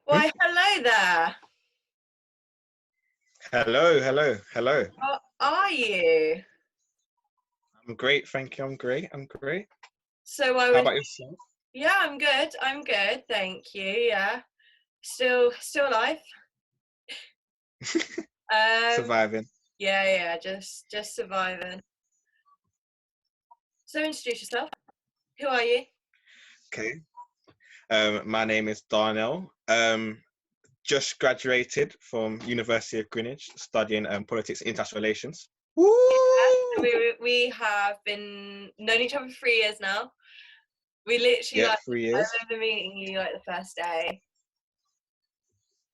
Why, hello there. Hello, hello, hello. How are you? I'm great, thank you. I'm great. I'm great. So I How was, about yourself? yeah, I'm good. I'm good. Thank you. Yeah, still alive. Um, Surviving. yeah, just surviving. So introduce yourself. Who are you? Okay. My name is Darnell. Just graduated from University of Greenwich, studying politics and international relations. Woo! So we have been known each other for 3 years now. We literally Yep, like, I 3 years. remember meeting you like the first day,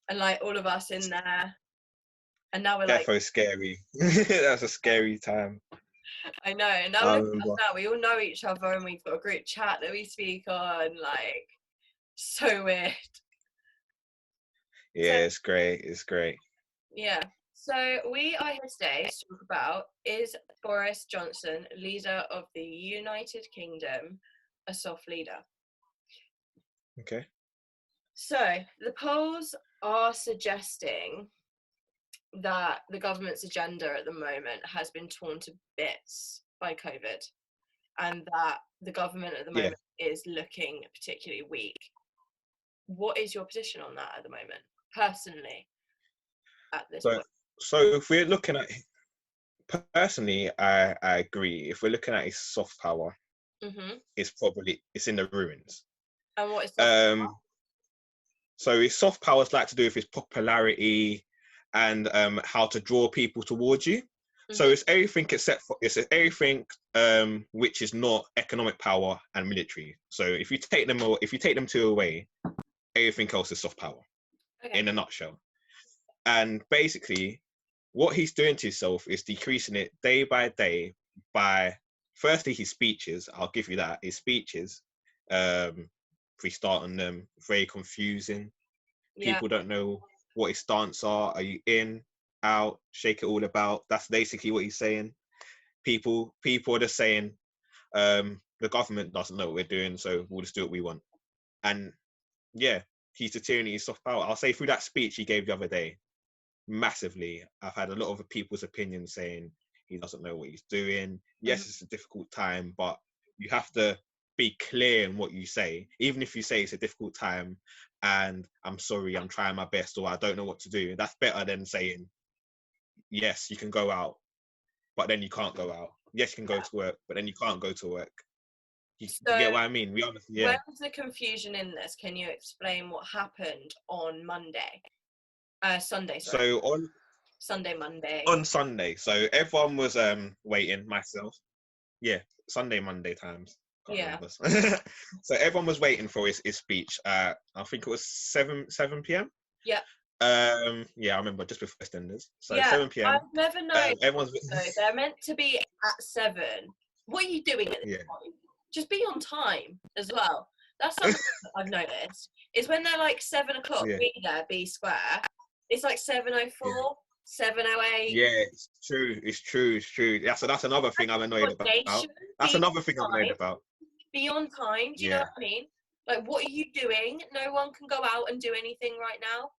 and like all of us in there, and now we're like, Defo scary. That's a scary time. I know. And now I look at us remember. now. We all know each other, and we've got a group chat that we speak on. Like, so weird. So Yeah, it's great. It's great. yeah. So we are here today to talk about, is Boris Johnson, leader of the United Kingdom, a soft leader? Okay. So the polls are suggesting that the government's agenda at the moment has been torn to bits by COVID, and that the government at the Yeah. moment is looking particularly weak. What is your position on that at the moment, personally, at this So, point? so if we're looking at personally, I agree. If we're looking at a soft power, Hmm. it's in the ruins. And what is soft? Um, So his soft powers like to do with his popularity and how to draw people towards you. So Hmm. it's everything except for it's everything which is not economic power and military. So if you take them two away, everything else is soft power Okay. in a nutshell. And basically, what he's doing to himself is decreasing it day by day by firstly his speeches. I'll give you that his speeches. If we start on them, very confusing. Yeah. People don't know what his stance are. Are you in, out, shake it all about? That's basically what he's saying. People are just saying, the government doesn't know what we're doing, so we'll just do what we want. And yeah, he's the tyranny of soft power. I'll say through that speech he gave the other day, massively, I've had a lot of people's opinions saying he doesn't know what he's doing. Hmm. Yes, it's a difficult time, but you have to be clear in what you say. Even if you say it's a difficult time and I'm sorry, I'm trying my best, or I don't know what to do, that's better than saying, yes, you can go out, but then you can't go out. Yes, you can go to work, but then you can't go to work. You So get what I mean? We honestly, yeah. where's the confusion in this? Can you explain what happened on Monday? Sunday, sorry. So Sunday, Monday. on Sunday, so everyone was waiting, myself. Yeah, Sunday, Monday times. Can't Yeah. remember. So everyone was waiting for his speech. I think it was 7 p.m. Yeah. Yeah, I remember just before EastEnders. So Yeah. 7 I've p.m. never known. Everyone's So they're meant to be at 7. What are you doing at this yeah, point? Just be on time as well. That's something that I've noticed. Is when they're like 7 o'clock, yeah, be there, be square. It's like yeah, 7:04, 7:08. yeah. It's true. It's true. It's true. That's another thing I'm annoyed about. Coordination, That's be another thing I'm on annoyed time. about. Be on time. Do you know Yeah, what I mean? Like, what are you doing? No one can go out and do anything right now.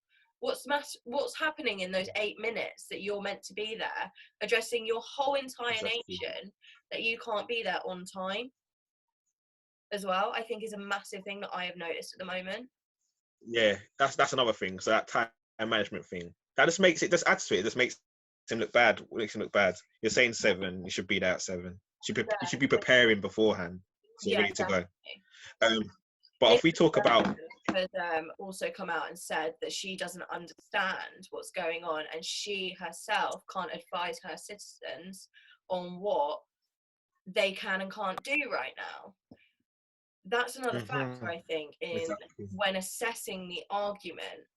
What's happening in those 8 minutes that you're meant to be there, addressing your whole entire exactly. nation, that you can't be there on time as well? I think is a massive thing that I have noticed at the moment. Yeah, that's another thing. So that time management thing that just makes it just adds to it. It just makes him look bad. Makes him look bad. You're saying 7, you should be there at 7. You should be preparing beforehand, so you're Yeah, ready to go. definitely. Um, but Liz if we talk about has also come out and said that she doesn't understand what's going on, and she herself can't advise her citizens on what they can and can't do right now. That's another factor, Mhm, I think, in exactly, when assessing the argument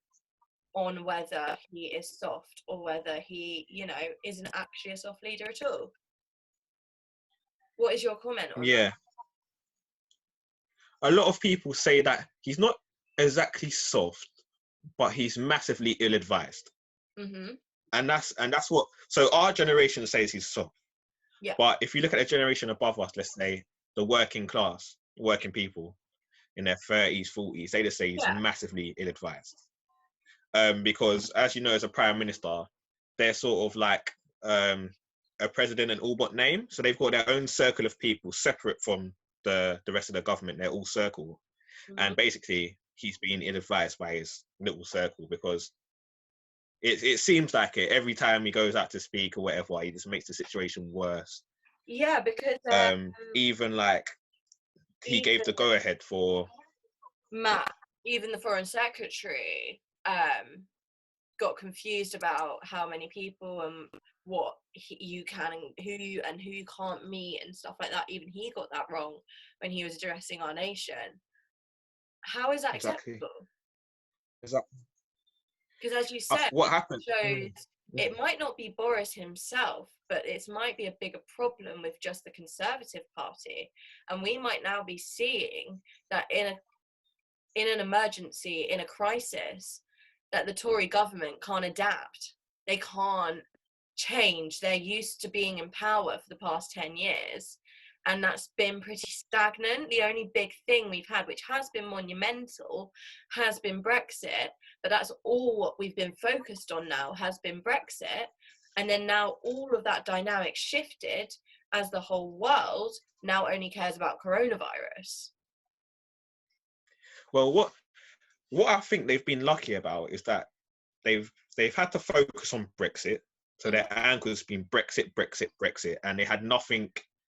on whether he is soft or whether he, isn't actually a soft leader at all. What is your comment on that? yeah, a lot of people say that he's not exactly soft, but he's massively ill-advised, Hmm. and that's what. So our generation says he's soft, Yeah. but if you look at a generation above us, let's say the working class, working people in their 30s, 40s, they just say he's Yeah. massively ill-advised. because as you know, as a prime minister, they're sort of like a president and all but name. So they've got their own circle of people separate from the rest of the government. They're all circle. And basically, he's being ill-advised by his little circle because it seems like it every time he goes out to speak or whatever, he just makes the situation worse. Yeah, because even like he gave the go-ahead for Matt, even the foreign secretary, got confused about how many people and what you can and who you can't meet and stuff like that. Even he got that wrong when he was addressing our nation. How is that acceptable? Exactly. Because as you said, what happened shows it might not be Boris himself, but it might be a bigger problem with just the Conservative Party, and we might now be seeing that in an emergency, in a crisis, that the Tory government can't adapt. They can't change. They're used to being in power for the past 10 years, and that's been pretty stagnant. The only big thing we've had, which has been monumental, has been Brexit, but that's all what we've been focused on now, has been Brexit. And then now all of that dynamic shifted as the whole world now only cares about coronavirus. Well, what I think they've been lucky about is that they've had to focus on Brexit. So their angle has been Brexit, Brexit, Brexit, and they had nothing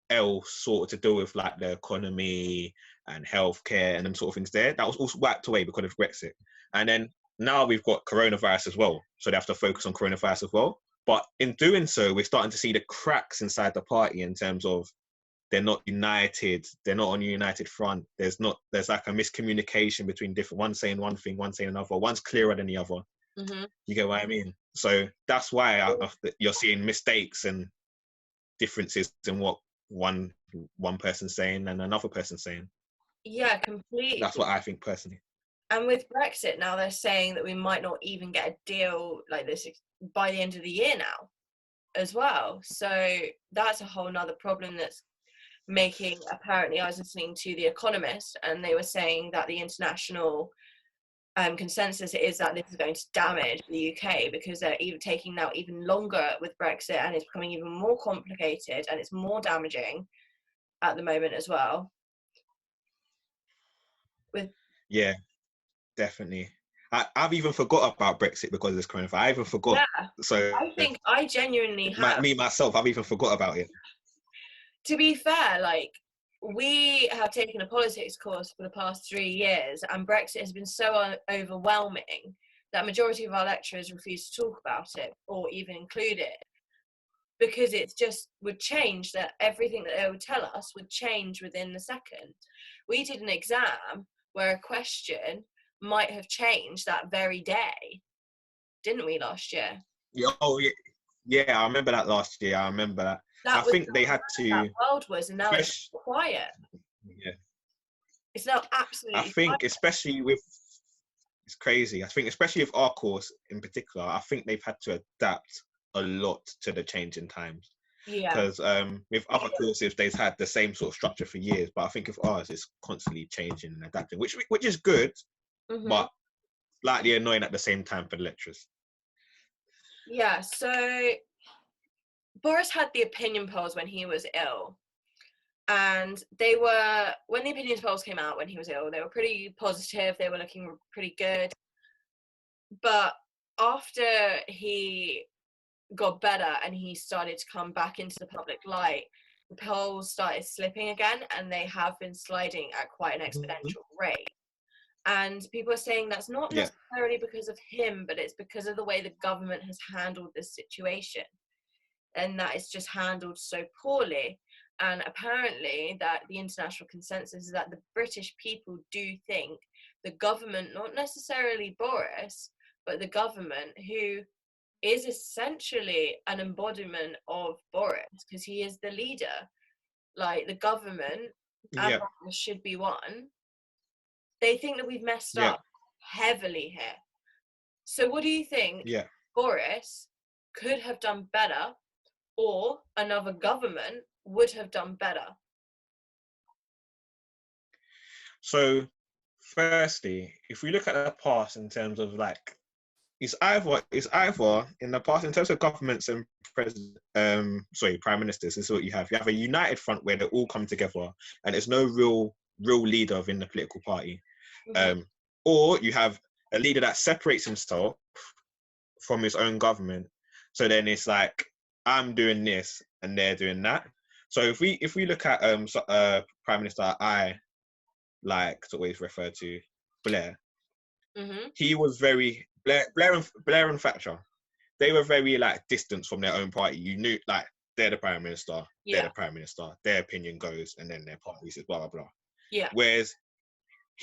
else sort of to do with like the economy and healthcare and them sort of things there. That was also wiped away because of Brexit. And then now we've got coronavirus as well. So they have to focus on coronavirus as well. But in doing so, we're starting to see the cracks inside the party in terms of they're not united. They're not on a united front. There's like a miscommunication between different, one saying one thing, one saying another. One's clearer than the other. You get what I mean? So that's why you're seeing mistakes and differences in what one person's saying and another person's saying. Yeah, completely. That's what I think personally. And with Brexit now, they're saying that we might not even get a deal like this by the end of the year now as well. So that's a whole nother problem that's making, apparently, I was listening to The Economist, and they were saying that the international consensus is that this is going to damage the UK because they're even taking now even longer with Brexit, and it's becoming even more complicated and it's more damaging at the moment as well. Yeah, definitely. I've even forgot about Brexit because of this coronavirus. I even forgot. Yeah, so I think I genuinely have. Me myself, I've even forgot about it. To be fair, like, we have taken a politics course for the past 3 years, and Brexit has been so overwhelming that a majority of our lecturers refuse to talk about it or even include it, because it just would change, that everything that they would tell us would change within the second. We did an exam where a question might have changed that very day, didn't we, last year? Yeah, I remember that last year. I remember that. I think they had to. That world was, and now it's quiet. Yeah. It's now absolutely. I think, especially with, it's crazy. I think, especially with our course in particular, I think they've had to adapt a lot to the change in times. Yeah. Because with other courses, they've had the same sort of structure for years, but I think with ours, it's constantly changing and adapting, which is good, but slightly annoying at the same time for the lecturers. Yeah. So Boris had the opinion polls when he was ill, and when the opinion polls came out when he was ill, they were pretty positive. They were looking pretty good. But after he got better and he started to come back into the public light, the polls started slipping again, and they have been sliding at quite an exponential rate. And people are saying that's not necessarily because of him, but it's because of the way the government has handled this situation, and that it's just handled so poorly. And apparently that the international consensus is that the British people do think the government, not necessarily Boris, but the government, who is essentially an embodiment of Boris, because he is the leader, like the government and Boris should be one. They think that we've messed up heavily here. So what do you think Boris could have done better, or another government would have done better? So, firstly, if we look at the past in terms of like it's either in the past, in terms of governments and prime ministers. This is what you have. You have a united front where they all come together, and there's no real leader within the political party. Mhm. Or you have a leader that separates himself from his own government. So then it's like, I'm doing this and they're doing that. So if we look at Prime Minister I like to always refer to, Blair, Mhm. he was very Blair and Thatcher. They were very like distant from their own party. You knew like they're the Prime Minister, they're Yeah. the Prime Minister, their opinion goes, and then their party says blah blah blah. Yeah. Whereas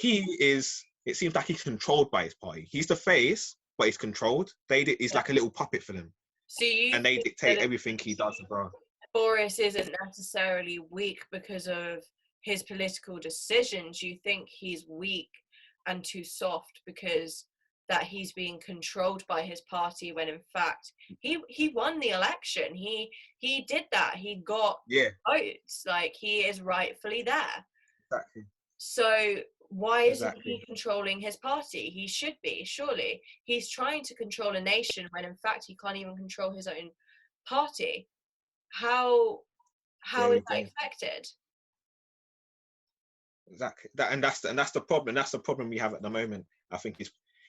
it seems like he's controlled by his party. He's the face, but he's controlled. He's like a little puppet for them, So you and they think dictate that everything he does as well. Boris isn't necessarily weak because of his political decisions? You think he's weak and too soft because that he's being controlled by his party, when in fact he won the election. He did that. He got votes. Like, he is rightfully there. Exactly. So why isn't he Exactly. controlling his party? He should be, surely. He's trying to control a nation when in fact he can't even control his own party. How There is we that go. expected? Exactly. That's the problem. That's the problem we have at the moment. I think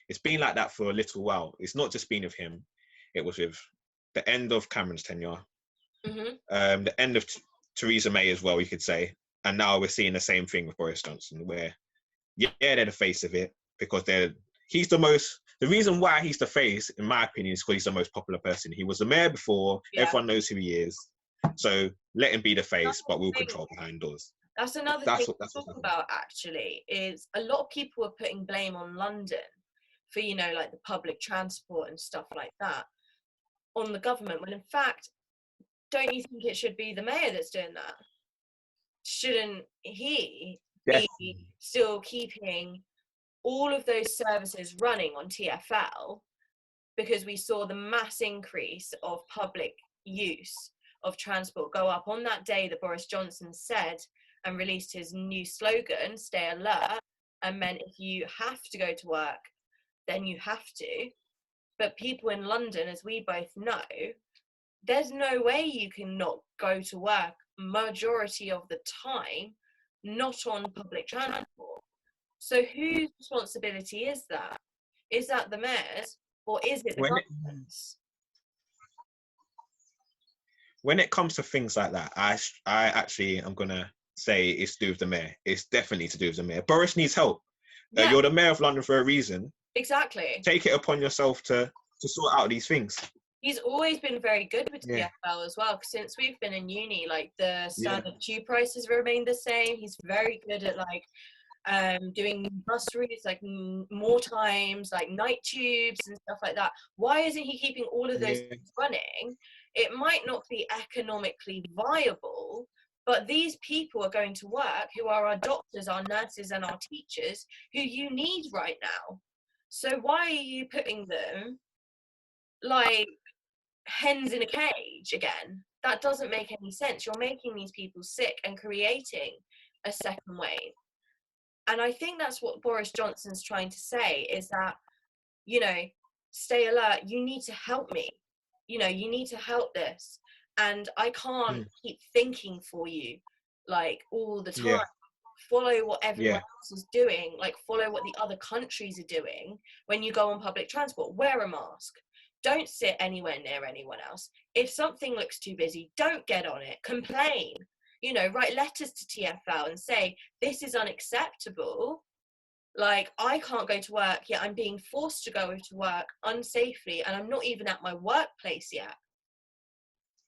it's been like that for a little while. It's not just been with him. It was with the end of Cameron's tenure, Mm-hmm. the end of Theresa May as well, you could say, and now we're seeing the same thing with Boris Johnson, where they're the face of it because he's the most. The reason why he's the face, in my opinion, is because he's the most popular person. He was the mayor before. Yeah. Everyone knows who he is. So let him be the face, but we'll thing. control behind doors. That's another thing to talk about, actually, is a lot of people are putting blame on London for, like the public transport and stuff like that on the government, when in fact, don't you think it should be the mayor that's doing that? Shouldn't he be still keeping all of those services running on TfL, because we saw the mass increase of public use of transport go up on that day that Boris Johnson said and released his new slogan, "Stay alert," and meant if you have to go to work, then you have to. But people in London, as we both know, there's no way you can not go to work majority of the time not on public transport. So whose responsibility is that? Is that the mayor's, or is it the government's? When it comes to things like that, I actually am gonna say it's to do with the mayor. It's definitely to do with the mayor. Boris needs help. Yeah. You're the mayor of London for a reason. Exactly. Take it upon yourself to sort out these things. He's always been very good with TfL as well. Since we've been in uni, like the standard tube prices remain the same. He's very good at doing bus routes, like more times, like night tubes and stuff like that. Why isn't he keeping all of those things running? It might not be economically viable, but these people are going to work, who are our doctors, our nurses, and our teachers, who you need right now. So why are you putting them like hens in a cage again? That doesn't make any sense. You're making these people sick and creating a second wave. And I think that's what Boris Johnson's trying to say, is that, stay alert. You need to help me. You need to help this. And I can't keep thinking for you, like, all the time. Follow what everyone else is doing. Like, follow what the other countries are doing. When you go on public transport, wear a mask. Don't sit anywhere near anyone else. If something looks too busy, don't get on it. Complain. Write letters to TfL and say, this is unacceptable. Like, I can't go to work, yet I'm being forced to go to work unsafely, and I'm not even at my workplace yet.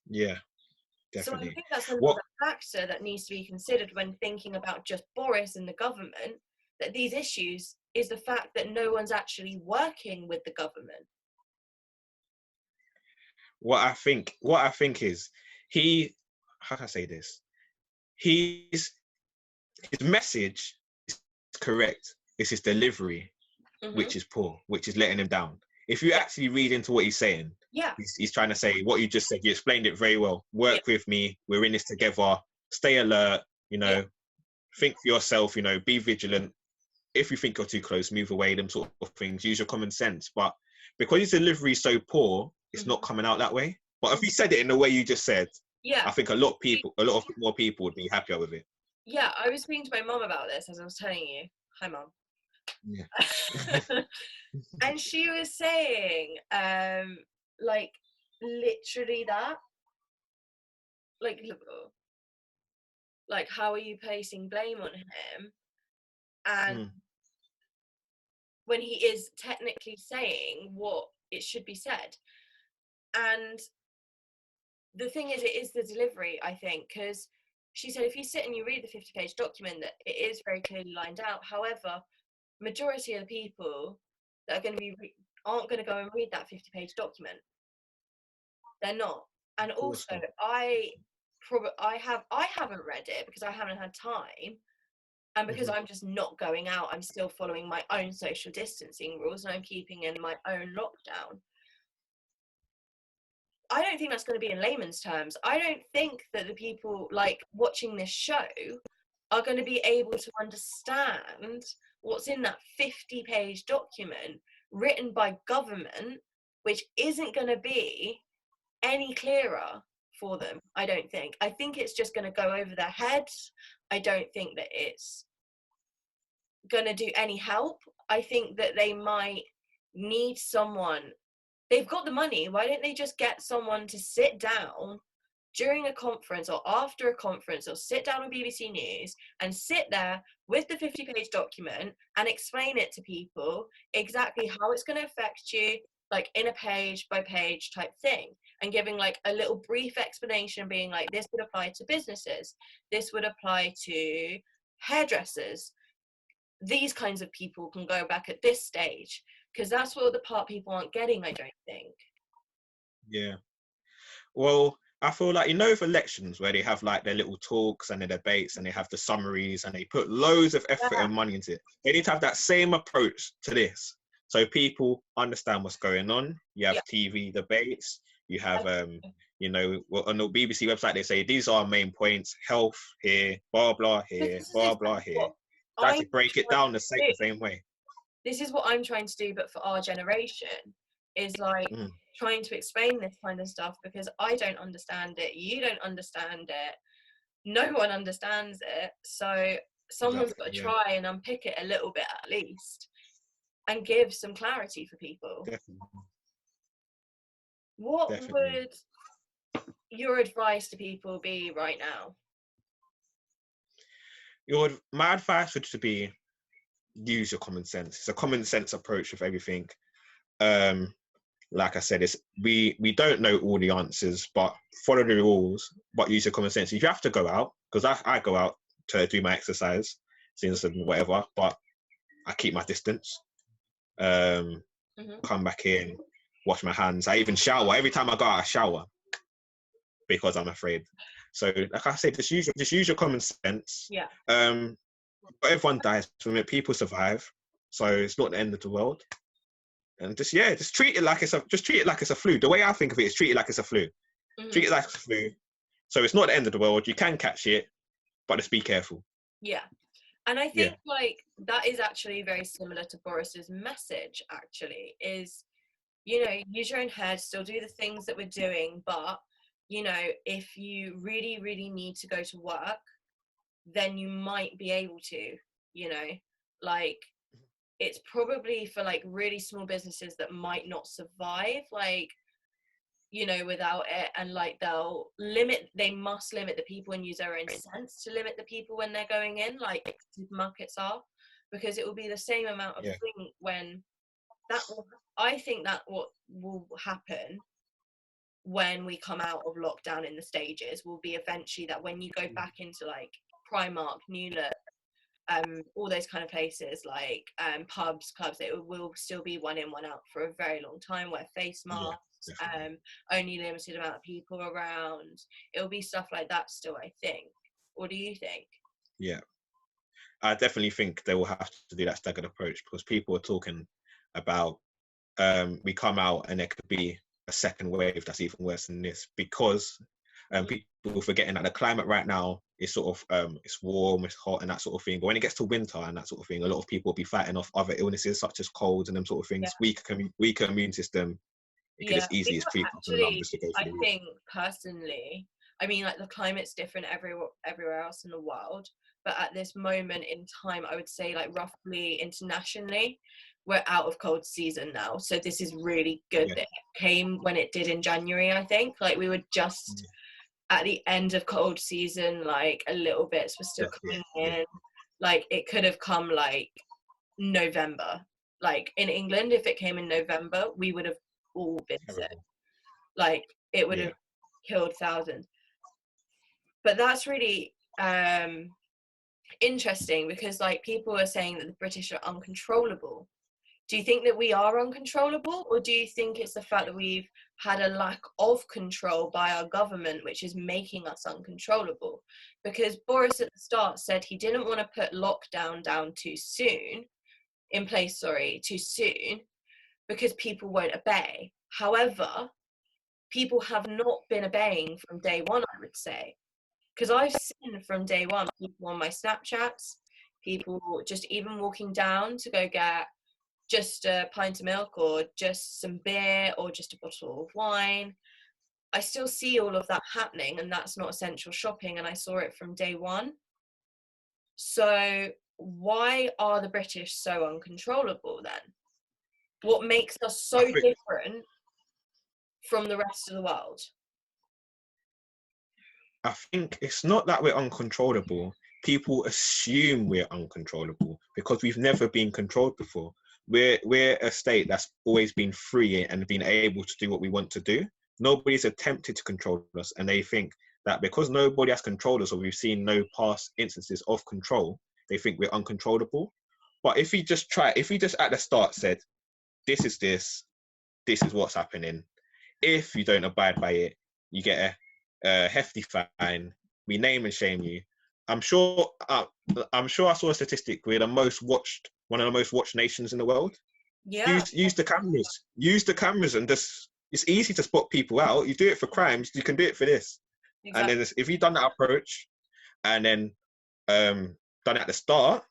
Yeah, definitely. So I think that's another factor that needs to be considered when thinking about just Boris and the government, that these issues is the fact that no one's actually working with the government. What I think is, how can I say this? His message is correct. It's his delivery, which is poor, which is letting him down. If you actually read into what he's saying, he's trying to say what you just said. You explained it very well. Work with me. We're in this together. Stay alert. Think for yourself. Be vigilant. If you think you're too close, move away. Them sort of things. Use your common sense. But because his delivery is so poor, it's not coming out that way. But if he said it in the way you just said, I think a lot of more people would be happier with it. Yeah, I was speaking to my mum about this, as I was telling you. Hi, Mum. Yeah. And she was saying, like, literally that. Like, how are you placing blame on him? And when he is technically saying what it should be said. And the thing is, it is the delivery, I think, because she said if you sit and you read the 50-page document, that it is very clearly lined out. However, majority of the people that are going to be aren't going to go and read that 50-page document. They're not. And also, I haven't read it because I haven't had time, and because I'm just not going out. I'm still following my own social distancing rules, and I'm keeping in my own lockdown. I don't think that's going to be in layman's terms. I don't think that the people like watching this show are going to be able to understand what's in that 50-page document written by government, which isn't going to be any clearer for them. I don't think. I think it's just going to go over their heads. I don't think that it's going to do any help. I think that they might need someone. They've got the money. Why don't they just get someone to sit down during a conference or after a conference, or sit down on BBC News and sit there with the 50-page document and explain it to people exactly how it's going to affect you, like in a page by page type thing, and giving like a little brief explanation, being like, this would apply to businesses, this would apply to hairdressers, these kinds of people can go back at this stage, because that's what the part people aren't getting, I don't think. Yeah. Well, I feel like, with elections where they have like their little talks and their debates and they have the summaries and they put loads of effort and money into it, they need to have that same approach to this, so people understand what's going on. You have TV debates, you have on the BBC website they say these are our main points: health here, blah blah here, blah blah here. Try to break it down the same way. This is what I'm trying to do, but for our generation, is like trying to explain this kind of stuff, because I don't understand it, you don't understand it, no one understands it, so someone's got to try and unpick it a little bit at least and give some clarity for people. Definitely. What would your advice to people be right now? My advice would be, use your common sense. It's a common sense approach with everything. Like I said, we don't know all the answers, but follow the rules, but use your common sense. If you have to go out, because I go out to do my exercise, since whatever, but I keep my distance. Come back in, wash my hands. I even shower. Every time I go out, I shower because I'm afraid. So, like I said, just use your common sense. Yeah. Everyone dies from it. People survive, so it's not the end of the world. And just treat it like it's a flu. The way I think of it is treat it like it's a flu. Treat it like it's a flu. So it's not the end of the world. You can catch it, but just be careful. Yeah. And I think like that is actually very similar to Boris's message, actually, is, use your own head, still do the things that we're doing, but, if you really, really need to go to work, then you might be able to, like, it's probably for like really small businesses that might not survive, like, without it, and like they must limit the people and use their own sense to limit the people when they're going in, like supermarkets are, because it will be the same amount of thing when I think that what will happen when we come out of lockdown in the stages will be eventually that when you go back into like Primark, New Look, all those kind of places, like pubs, clubs, it will still be one in, one out for a very long time, wear face masks, only limited amount of people around. It'll be stuff like that still, I think. What do you think? Yeah, I definitely think they will have to do that staggered approach, because people are talking about we come out and there could be a second wave that's even worse than this, because people are forgetting that the climate right now it's sort of it's warm, it's hot, and that sort of thing. But when it gets to winter and that sort of thing, a lot of people will be fighting off other illnesses such as colds and them sort of Yeah. things. Weaker immune system. It could Yeah, just easily just creep up in the actually, lungs just to go I through the roof. think personally, I mean, like the climate's different everywhere else in the world, but at this moment in time, I would say like roughly internationally, we're out of cold season now. So this is really good Yeah. that it came when it did in January, I think. Like we were just at the end of cold season, like a little bits were still coming in. Like it could have come like November. Like in England, if it came in November, we would have all been sick. Terrible. Like it would Yeah. have killed thousands. But that's really interesting because like people are saying that the British are uncontrollable. Do you think that we are uncontrollable, or do you think it's the fact that we've had a lack of control by our government which is making us uncontrollable? Because Boris at the start said he didn't want to put lockdown down too soon, because people won't obey. However, people have not been obeying from day one, I would say. Because I've seen from day one people on my Snapchats, people just even walking down to go get just a pint of milk or just some beer or just a bottle of wine. I still see all of that happening, and that's not essential shopping, and I saw it from day one. So why are the British so uncontrollable then? What makes us so different from the rest of the world? I think it's not that we're uncontrollable. People assume we're uncontrollable because we've never been controlled before. We're a state that's always been free and been able to do what we want to do. Nobody's attempted to control us, and they think that because nobody has controlled us, or we've seen no past instances of control, they think we're uncontrollable. But if we just at the start said, this is what's happening. If you don't abide by it, you get a hefty fine. We name and shame you. I'm sure I saw a statistic. We're one of the most watched nations in the world. Yeah. Use the cameras. Use the cameras, and just it's easy to spot people out. You do it for crimes, you can do it for this. Exactly. And then if you've done that approach, and then done it at the start,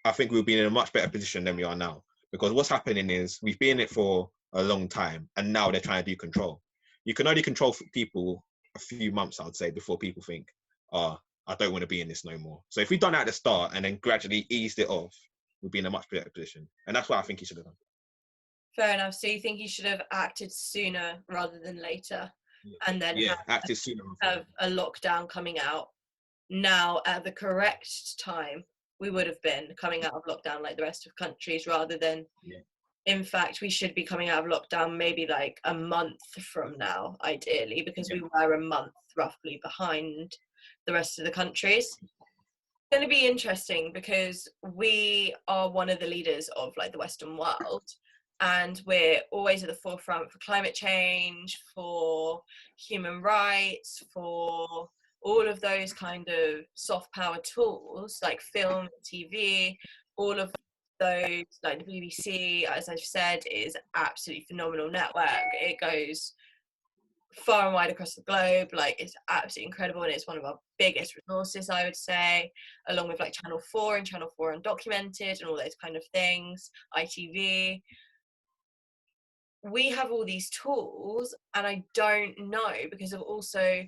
I think we'll be in a much better position than we are now. Because what's happening is we've been in it for a long time, and now they're trying to do control. You can only control people a few months, I would say, before people think, I don't want to be in this no more. So if we've done that at the start and then gradually eased it off, we'll be in a much better position. And that's what I think he should have done. Fair enough. So you think he should have acted sooner rather than later, and then acted sooner have a lockdown coming out now at the correct time. We would have been coming out of lockdown like the rest of countries, rather than in fact we should be coming out of lockdown maybe like a month from now, ideally, because we were a month roughly behind the rest of the countries. It's going to be interesting because we are one of the leaders of like the Western world, and we're always at the forefront for climate change, for human rights, for all of those kind of soft power tools like film, TV, all of those, like the BBC, as I've said, is absolutely phenomenal network. It goes far and wide across the globe. Like it's absolutely incredible, and it's one of our biggest resources, I would say, along with like Channel 4 and Channel 4 Undocumented and all those kind of things, ITV. We have all these tools, and I don't know, because of also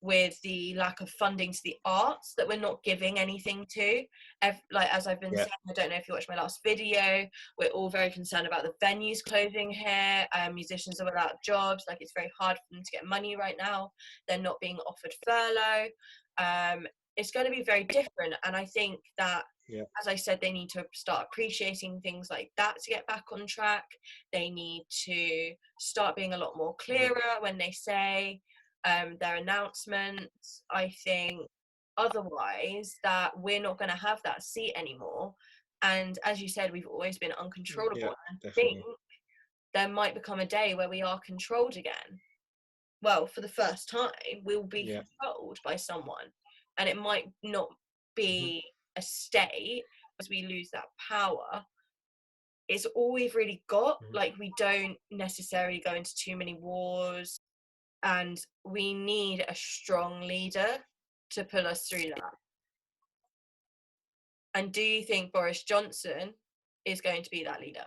with the lack of funding to the arts, that we're not giving anything to. Like as I've been saying, I don't know if you watched my last video, we're all very concerned about the venues closing here. Musicians are without jobs. Like it's very hard for them to get money right now. They're not being offered furlough. It's going to be very different, and I think that as I said, they need to start appreciating things like that to get back on track. They need to start being a lot more clearer when they say their announcements. I think otherwise that we're not going to have that seat anymore, and as you said, we've always been uncontrollable. I think there might become a day where we are controlled again. Well, for the first time we'll be controlled by someone, and it might not be a state, as we lose that power. It's all we've really got. Like we don't necessarily go into too many wars, and we need a strong leader to pull us through that? And do you think Boris Johnson is going to be that leader?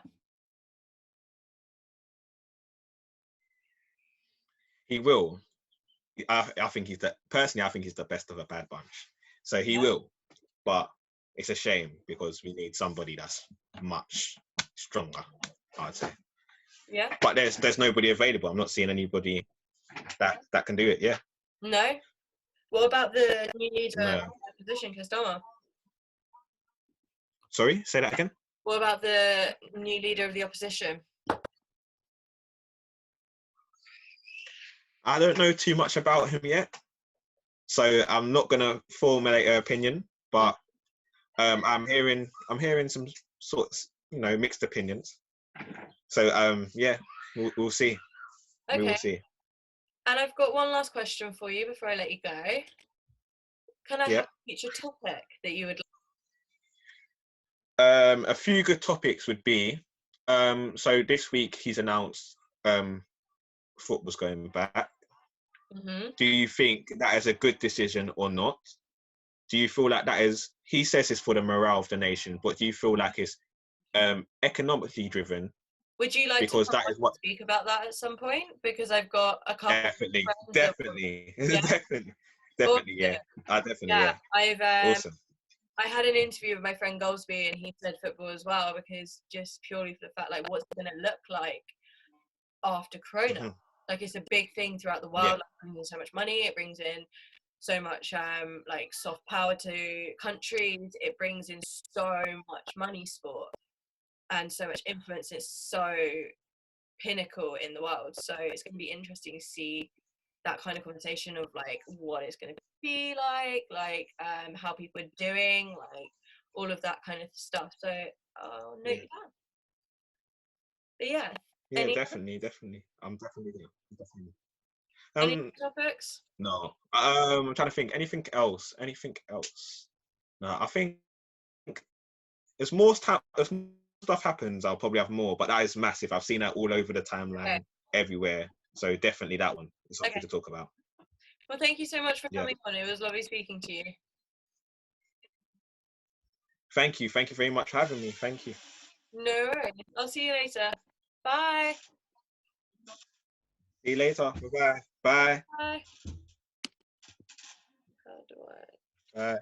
He will. I think he's personally, I think he's the best of a bad bunch. So he will, but it's a shame because we need somebody that's much stronger, I'd say. Yeah. But there's nobody available. I'm not seeing anybody that can do it. Yeah. No. What about the new leader No. of the opposition, Kastama? Sorry, say that again. What about the new leader of the opposition? I don't know too much about him yet, so I'm not gonna formulate an opinion. But I'm hearing some sorts, mixed opinions. So yeah, we'll see. Okay. We will see. And I've got one last question for you before I let you go. Can I have a future topic that you would like? A few good topics would be, so this week he's announced football's going back. Mm-hmm. Do you think that is a good decision or not? Do you feel like that is, he says it's for the morale of the nation, but do you feel like it's economically driven? Would you like because to that is what speak about that at some point? Because I've got a couple definitely, of definitely, Yeah. definitely, Awesome. yeah. I've Awesome. I had an interview with my friend Goldsby, and he said football as well, because just purely for the fact, like, what's it going to look like after Corona? Mm-hmm. Like, it's a big thing throughout the world. Like, it brings in so much money. It brings in so much like soft power to countries. It brings in so much money, sport, and so much influence. It's so pinnacle in the world. So it's going to be interesting to see that kind of conversation of like what it's going to be like how people are doing, like all of that kind of stuff. So I'll note that. But yeah, definitely. I'm definitely there. Any topics? No. I'm trying to think. Anything else? No, I think as more stuff happens, I'll probably have more. But that is massive. I've seen that all over the timeline, everywhere. So definitely that one is something to talk about. Well, thank you so much for coming on. It was lovely speaking to you. Thank you very much for having me. Thank you. No worries. I'll see you later. Bye. See you later. Bye-bye. Bye. Bye. How do I? Bye.